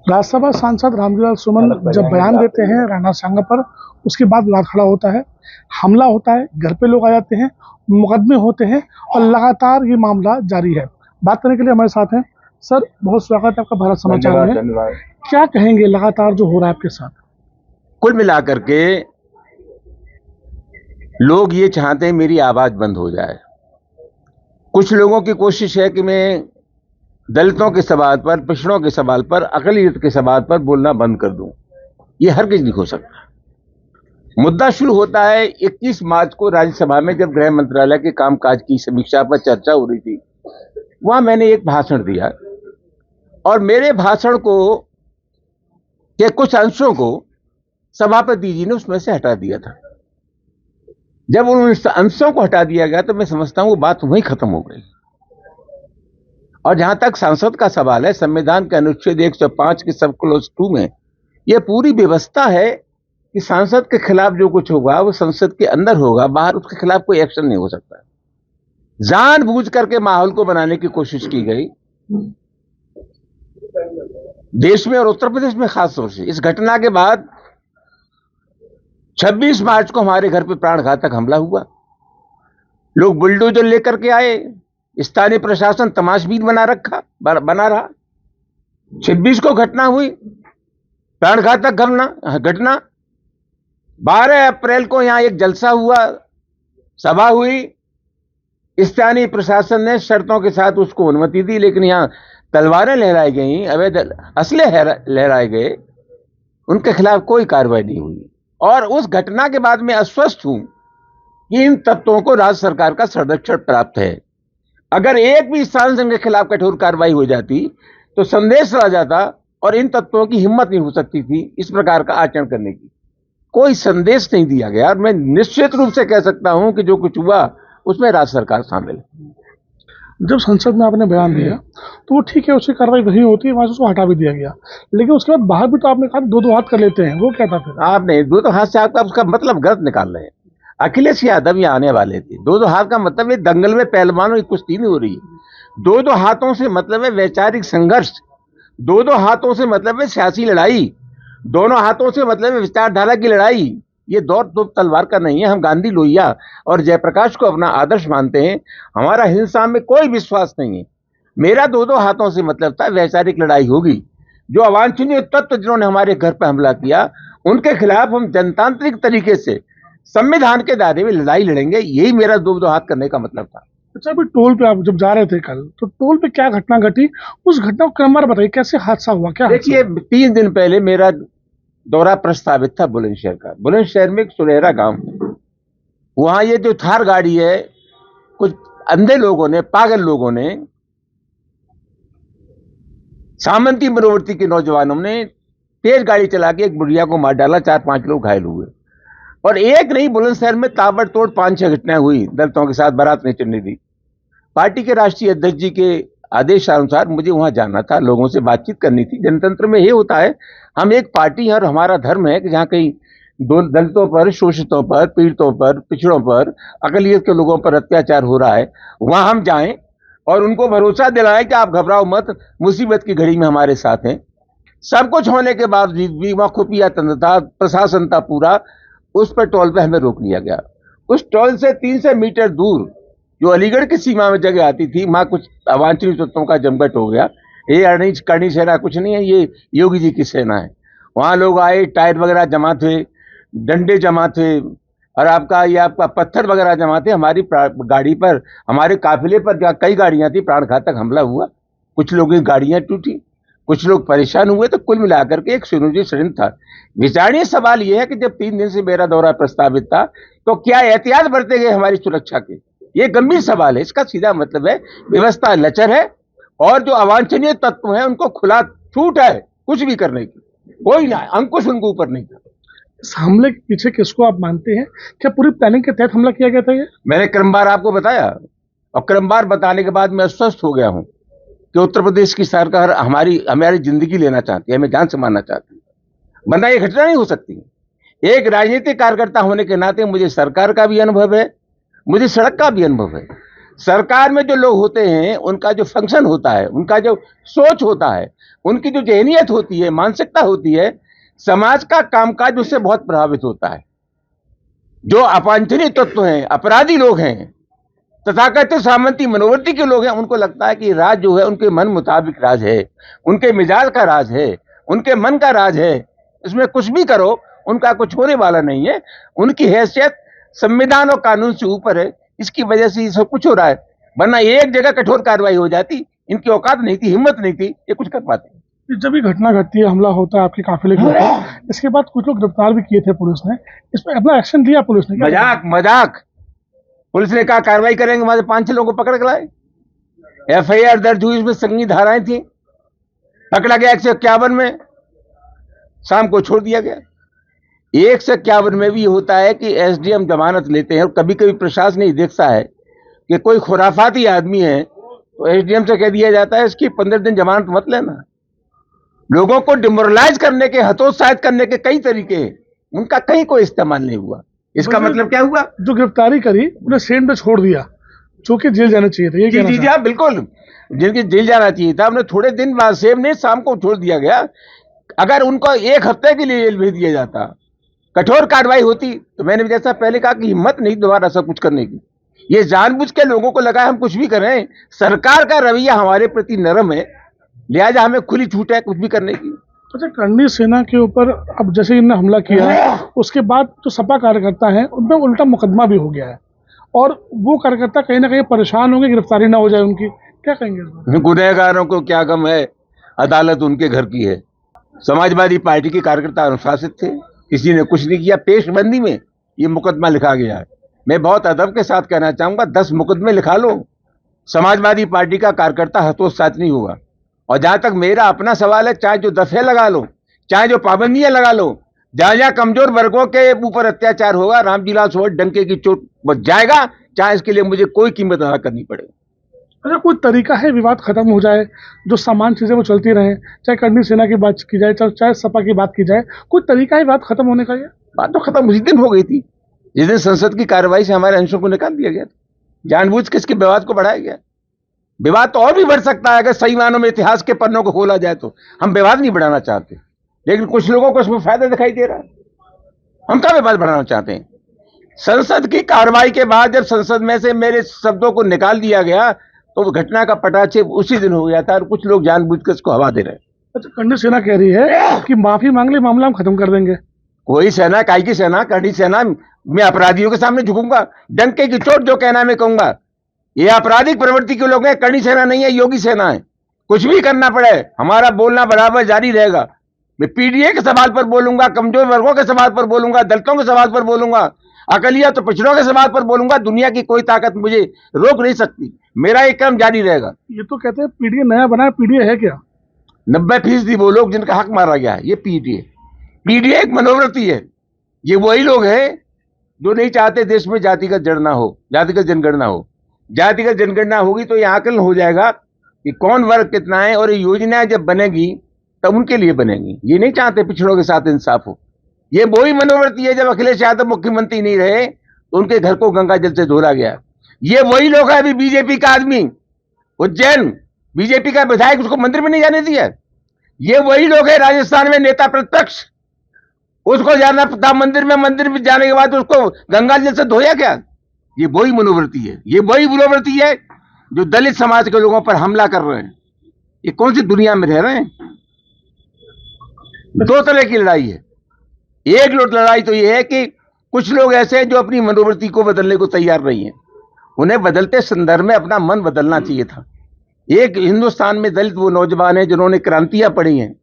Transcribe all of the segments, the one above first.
राज्यसभा सांसद रामविलास सुमन जब बयान देते हैं राणा सांगा पर, उसके बाद विवाद खड़ा होता है, हमला होता है, घर पे लोग आ जाते हैं, मुकदमे होते हैं और लगातार ये मामला जारी है। बात करने के लिए हमारे साथ हैं सर, बहुत स्वागत है आपका भारत समाचार में। धन्यवाद। क्या कहेंगे लगातार जो हो रहा है आपके साथ? कुल मिलाकर के लोग ये चाहते हैं मेरी आवाज बंद हो जाए। कुछ लोगों की कोशिश है कि मैं दलितों के सवाल पर, पिछड़ों के सवाल पर, अकलियत के सवाल पर बोलना बंद कर दूं। ये हरगिज नहीं हो सकता। मुद्दा शुरू होता है 21 मार्च को राज्यसभा में, जब गृह मंत्रालय के कामकाज की समीक्षा पर चर्चा हो रही थी। वहां मैंने एक भाषण दिया और मेरे भाषण को के कुछ अंशों को सभापति जी ने उसमें से हटा दिया था। जब उन अंशों को हटा दिया गया तो मैं समझता हूं वो बात वहीं खत्म हो गई। और जहां तक सांसद का सवाल है, संविधान के अनुच्छेद 105 के सब क्लोज 2 में यह पूरी व्यवस्था है कि सांसद के खिलाफ जो कुछ होगा वो संसद के अंदर होगा, बाहर उसके खिलाफ कोई एक्शन नहीं हो सकता। जानबूझ करके माहौल को बनाने की कोशिश की गई देश में और उत्तर प्रदेश में खास तौर से। इस घटना के बाद 26 मार्च को हमारे घर पे प्राणघातक हमला हुआ। लोग बुलडोजर लेकर के आए, स्थानीय प्रशासन तमाशबीन बना रहा। 26 को घटना हुई, प्राणघातक घटना। 12 अप्रैल को यहां एक जलसा हुआ, सभा हुई। स्थानीय प्रशासन ने शर्तों के साथ उसको अनुमति दी, लेकिन यहां तलवारें लहराई गई, अवैध असले लहराए गए, उनके खिलाफ कोई कार्रवाई नहीं हुई। और उस घटना के बाद मैं आश्वस्त हूं कि इन तत्वों को राज्य सरकार का संरक्षण प्राप्त है। अगर एक भी सांसद के खिलाफ कठोर कार्रवाई हो जाती तो संदेश रह जाता और इन तत्वों की हिम्मत नहीं हो सकती थी इस प्रकार का आचरण करने की। कोई संदेश नहीं दिया गया और मैं निश्चित रूप से कह सकता हूं कि जो कुछ हुआ उसमें राज्य सरकार शामिल है। जब संसद में आपने बयान दिया तो वो ठीक है, उसकी कार्रवाई वही होती है, वहां से उसको हटा भी दिया गया, लेकिन उसके बाद बाहर भी तो आपने कहा दो हाथ कर लेते हैं, वो क्या था फिर? आपने दो हाथ से आपका उसका मतलब गलत निकाल रहे हैं। अखिलेश यादव यहाँ आने वाले थे। दो हाथ का मतलब ये दंगल में पहलवानों की कुश्ती नहीं हो रही है। दो हाथों से मतलब है वैचारिक संघर्ष। दो हाथों से मतलब है सियासी लड़ाई। दोनों हाथों से मतलब है विचारधारा की लड़ाई। ये दौर दो तलवार का नहीं है। हम गांधी, लोहिया और जयप्रकाश को अपना आदर्श मानते हैं। हमारा हिंसा में कोई विश्वास नहीं है। मेरा दो हाथों से मतलब था वैचारिक लड़ाई होगी। जो अवांछनीय तत्व जिन्होंने हमारे घर पर हमला किया उनके खिलाफ हम जनतांत्रिक तरीके से संविधान के दायरे में लड़ाई लड़ेंगे। यही मेरा दो हाथ करने का मतलब था। अच्छा, अभी टोल पे आप जब जा रहे थे कल, तो टोल पे क्या घटना घटी, उस घटना को क्रमवार बताइए, कैसे हादसा हुआ? क्या देखिए, 3 दिन पहले मेरा दौरा प्रस्तावित था बुलंदशहर का। बुलंदशहर में एक सुनहरा गांव है, वहां ये जो थार गाड़ी है, कुछ अंधे लोगों ने, पागल लोगों ने, सामंती मनोवर्ती के नौजवानों ने तेज गाड़ी चला के एक बुढ़िया को मार डाला। 4-5 लोग घायल हुए। और एक नहीं, बुलंदशहर में ताबड़तोड़ 5-6 घटनाएं हुई। दलितों के साथ बारात नहीं चलने दी। पार्टी के राष्ट्रीय अध्यक्ष जी के आदेशानुसार मुझे वहां जाना था, लोगों से बातचीत करनी थी। जनतंत्र में ये होता है, हम एक पार्टी हैं और हमारा धर्म है कि जहां कहीं दलितों पर, शोषितों पर, पीड़ितों पर, पिछड़ों पर, अकलियत के लोगों पर अत्याचार हो रहा है, वहां हम जाएं और उनको भरोसा दिलाएं कि आप घबराओ मत, मुसीबत की घड़ी में हमारे साथ हैं। सब कुछ होने के बावजूद भी वहां खुफिया तंत्र था, प्रशासन था पूरा। उस पर टोल पे हमें रोक लिया गया। उस टोल से 300 मीटर दूर जो अलीगढ़ की सीमा में जगह आती थी, वहां कुछ अवांछनीय तत्वों का जमघट हो गया। ये अरणीच करनी सेना कुछ नहीं है, ये योगी जी की सेना है। वहां लोग आए, टायर वगैरह जमा थे, डंडे जमा थे और आपका पत्थर वगैरह जमा थे। हमारी गाड़ी पर, हमारे काफिले पर कई गाड़ियां थी। प्राणघातक हमला हुआ, कुछ लोगों की गाड़ियां टूटी, कुछ लोग परेशान हुए। तो कुल मिलाकर के एक सुनियोजित षड्यंत्र था। विचारणीय सवाल यह है कि जब 3 दिन से मेरा दौरा प्रस्तावित था तो क्या एहतियात बरते गए हमारी सुरक्षा के? ये गंभीर सवाल है। इसका सीधा मतलब है व्यवस्था लचर है और जो अवांछनीय तत्व हैं उनको खुला छूट है कुछ भी करने की। कोई ना अंकुश उनके ऊपर नहीं था। इस हमले के पीछे किसको आप मानते हैं? क्या पूरी प्लानिंग के तहत हमला किया गया था? ये मैंने क्रमवार आपको बताया और क्रमवार बताने के बाद मैं अस्वस्थ हो गया हूं कि उत्तर प्रदेश की सरकार हमारी जिंदगी लेना चाहती है, हमें जान से मारना चाहती है, वरना ये घटना नहीं हो सकती। एक राजनीतिक कार्यकर्ता होने के नाते मुझे सरकार का भी अनुभव है, मुझे सड़क का भी अनुभव है। सरकार में जो लोग होते हैं उनका जो फंक्शन होता है, उनका जो सोच होता है, उनकी जो जहनियत होती है, मानसिकता होती है, समाज का कामकाज उससे बहुत प्रभावित होता है। जो अवांछनीय तत्व हैं, अपराधी लोग हैं, तथाकथित सामंती मनोवृत्ति के लोग हैं, उनको लगता है कि राज जो है उनके मन मुताबिक राज है, उनके मिजाज का राज है, उनके मन का राज है, इसमें कुछ भी करो उनका कुछ होने वाला नहीं है। उनकी हैसियत संविधान और कानून से ऊपर है, इसकी वजह से ये सब कुछ हो रहा है। वरना एक जगह कठोर कार्रवाई हो जाती, इनकी औकात नहीं थी, हिम्मत नहीं थी, ये कुछ कर पाते। जब ये घटना घटती है, हमला होता है आपके काफिले के ऊपर, इसके बाद कुछ लोग गिरफ्तार भी किए थे पुलिस ने, इस पर अपना एक्शन लिया पुलिस ने? मजाक पुलिस ने कहा कार्रवाई करेंगे, वहां से 5-6 लोगों को पकड़ के लाए, FIR दर्ज हुई, उसमें संगीन धाराएं थी, पकड़ा गया 151 में, शाम को छोड़ दिया गया। 151 में भी होता है कि SDM जमानत लेते हैं, और कभी कभी प्रशासन नहीं देखता है कि कोई खुराफाती आदमी है तो SDM से कह दिया जाता है इसकी 15 दिन जमानत मत लेना। लोगों को डिमोरलाइज करने के, हतोत्साहित करने के कई तरीके हैं, उनका कहीं कोई इस्तेमाल नहीं हुआ। इसका मतलब क्या हुआ? जो गिरफ्तारी करी उन्हें सेम पे छोड़ दिया, जो कि जेल जाना चाहिए था। ये जी हाँ, बिल्कुल, जिनकी जेल जाना चाहिए था उन्हें थोड़े दिन बाद, सेम नहीं, शाम को छोड़ दिया गया। अगर उनको 1 हफ्ते के लिए जेल भेज दिया जाता, कठोर कार्रवाई होती, तो मैंने जैसा पहले कहा कि हिम्मत नहीं दोबारा सब कुछ करने की। ये जानबूझ के लोगों को लगा हम कुछ भी करें, सरकार का रवैया हमारे प्रति नरम है, लिहाजा हमें खुली छूट है कुछ भी करने की। अच्छा, करणी सेना के ऊपर अब जैसे इन्होंने हमला किया, उसके बाद जो सपा कार्यकर्ता हैं उन पर उल्टा मुकदमा भी हो गया है, और वो कार्यकर्ता कहीं ना कहीं परेशान होंगे, गिरफ्तारी ना हो जाए उनकी, क्या कहेंगे? गुनहगारों को क्या गम है, अदालत उनके घर की है। समाजवादी पार्टी के कार्यकर्ता अनुशासित थे, किसी ने कुछ नहीं किया, पेशबंदी में ये मुकदमा लिखा गया है। मैं बहुत अदब के साथ कहना चाहूंगा, 10 मुकदमे लिखा लो, समाजवादी पार्टी का कार्यकर्ता हतोत्साहित नहीं होगा। और जहां तक मेरा अपना सवाल है, चाहे जो दफे लगा लो, चाहे जो पाबंदियां लगा लो, जहां जहां कमजोर वर्गों के ऊपर अत्याचार होगा, रामजीलाल सोहर डंके की चोट बच जाएगा, चाहे इसके लिए मुझे कोई कीमत अदा करनी पड़े। अच्छा, कोई तरीका है विवाद खत्म हो जाए, जो सामान्य चीजें वो चलती रहे, चाहे करणी सेना की बात की जाए, चाहे सपा की बात की जाए, कोई तरीका है विवाद खत्म होने का? ये बात तो खत्म उसी दिन हो गई थी जिस दिन संसद की कार्रवाई से हमारे अंशों को निकाल दिया गया था। जानबूझ के इसके विवाद को बढ़ाया गया। विवाद तो और भी बढ़ सकता है, अगर सही मानों में इतिहास के पन्नों को खोला जाए तो। हम विवाद नहीं बढ़ाना चाहते, लेकिन कुछ लोगों को इसमें फायदा दिखाई दे रहा है। हम क्या विवाद बढ़ाना चाहते हैं? संसद की कार्रवाई के बाद जब संसद में से मेरे शब्दों को निकाल दिया गया, तो घटना का पटाक्षेप उसी दिन हो गया था, और कुछ लोग जानबूझ कर इसको हवा दे रहे हैं। अच्छा, करणी सेना कह रही है कि माफी मांग ले, मामला हम खत्म कर देंगे। कोई सेना, काय की सेना? करणी सेना? मैं अपराधियों के सामने झुकूंगा, डंके की चोट जो कहना मैं कहूंगा। ये आपराधिक प्रवृत्ति के लोग हैं, करणी सेना नहीं है, योगी सेना है। कुछ भी करना पड़े, हमारा बोलना बराबर जारी रहेगा। मैं PDA के सवाल पर बोलूंगा, कमजोर वर्गों के सवाल पर बोलूंगा, दलितों के सवाल पर बोलूंगा, अकलियत तो पिछड़ों के सवाल पर बोलूंगा। दुनिया की कोई ताकत मुझे रोक नहीं सकती, मेरा एक काम जारी रहेगा। ये तो कहते हैं PDA नया बना है, PDA है क्या? 90% वो लोग जिनका हक मारा गया है, ये PDA एक मनोवृत्ति है। ये वही लोग हैं जो नहीं चाहते देश में जातिगत जनगणना हो, जातिगत जनगणना हो। जातिगत जनगणना होगी तो यह आकलन हो जाएगा कि कौन वर्ग कितना है, और ये योजनाएं जब बनेगी तब उनके लिए बनेगी। ये नहीं चाहते पिछड़ों के साथ इंसाफ हो। ये वही मनोवृत्ति है, जब अखिलेश यादव मुख्यमंत्री नहीं रहे तो उनके घर को गंगा जल से धोला गया। ये वही लोग है, अभी BJP का आदमी उज्जैन, BJP का विधायक, उसको मंदिर में नहीं जाने दिया। ये वही लोग है राजस्थान में नेता प्रतिपक्ष, उसको जाना था मंदिर में जाने के बाद उसको गंगा जल से धोया क्या? ये वही मनोवृत्ति है, ये वही मनोवृत्ति है जो दलित समाज के लोगों पर हमला कर रहे हैं। ये कौन सी दुनिया में रह रहे हैं? 2 तरह की लड़ाई है। एक लड़ाई तो ये है कि कुछ लोग ऐसे हैं जो अपनी मनोवृत्ति को बदलने को तैयार नहीं है। उन्हें बदलते संदर्भ में अपना मन बदलना चाहिए था। एक हिंदुस्तान में दलित वो नौजवान हैं जिन्होंने क्रांतियां पढ़ी हैं,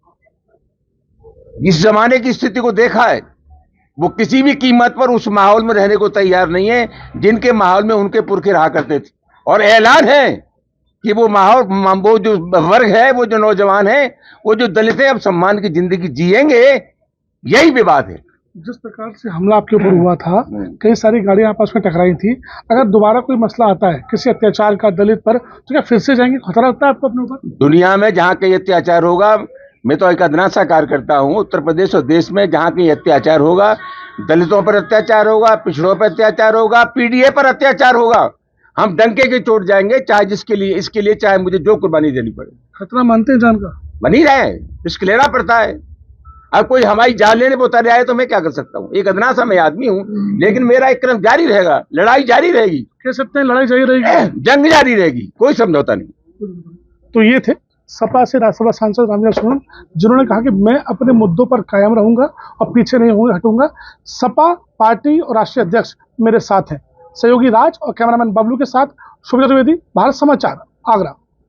इस जमाने की स्थिति को देखा है, वो किसी भी कीमत पर उस माहौल में रहने को तैयार नहीं है जिनके माहौल में उनके पुरखे रहा करते थे। और ऐलान है कि वो माहौल, वो जो वर्ग है, वो जो नौजवान है, वो जो दलित है, अब सम्मान की जिंदगी जिएंगे। यही विवाद है। जिस प्रकार से हमला आपके ऊपर हुआ था, कई सारी गाड़ियां आपस में टकराई थी, अगर दोबारा कोई मसला आता है किसी अत्याचार का दलित पर, तो क्या फिर से जाएंगे? खतरा लगता है आपको अपने ऊपर? दुनिया में जहां कहीं अत्याचार होगा, मैं तो एक अदना सा कार्य करता हूं, उत्तर प्रदेश और देश में जहां कहीं अत्याचार होगा, दलितों पर अत्याचार होगा, पिछड़ों पर अत्याचार होगा, PDA पर अत्याचार होगा, हम डंके के चोट जाएंगे, चाहे जिसके लिए, इसके लिए चाहे मुझे जो कुर्बानी देनी पड़े। खतरा मानते हैं जान का? बन ही रहे, रिस्क लेना पड़ता है। अब कोई हमारी जान लेने पर उतर आए तो मैं क्या कर सकता हूँ? एक अदना सा मैं आदमी हूँ, लेकिन मेरा एक क्रम जारी रहेगा, लड़ाई जारी रहेगी। कह सकते हैं लड़ाई जारी रहेगी, जंग जारी रहेगी, कोई समझौता नहीं। तो ये थे सपा से राज्यसभा सांसद रामविलास सोनम, जिन्होंने कहा कि मैं अपने मुद्दों पर कायम रहूंगा और पीछे नहीं हटूंगा। सपा पार्टी और राष्ट्रीय अध्यक्ष मेरे साथ हैं। सहयोगी राज और कैमरामैन बबलू के साथ सुब्रत द्विवेदी, भारत समाचार, आगरा।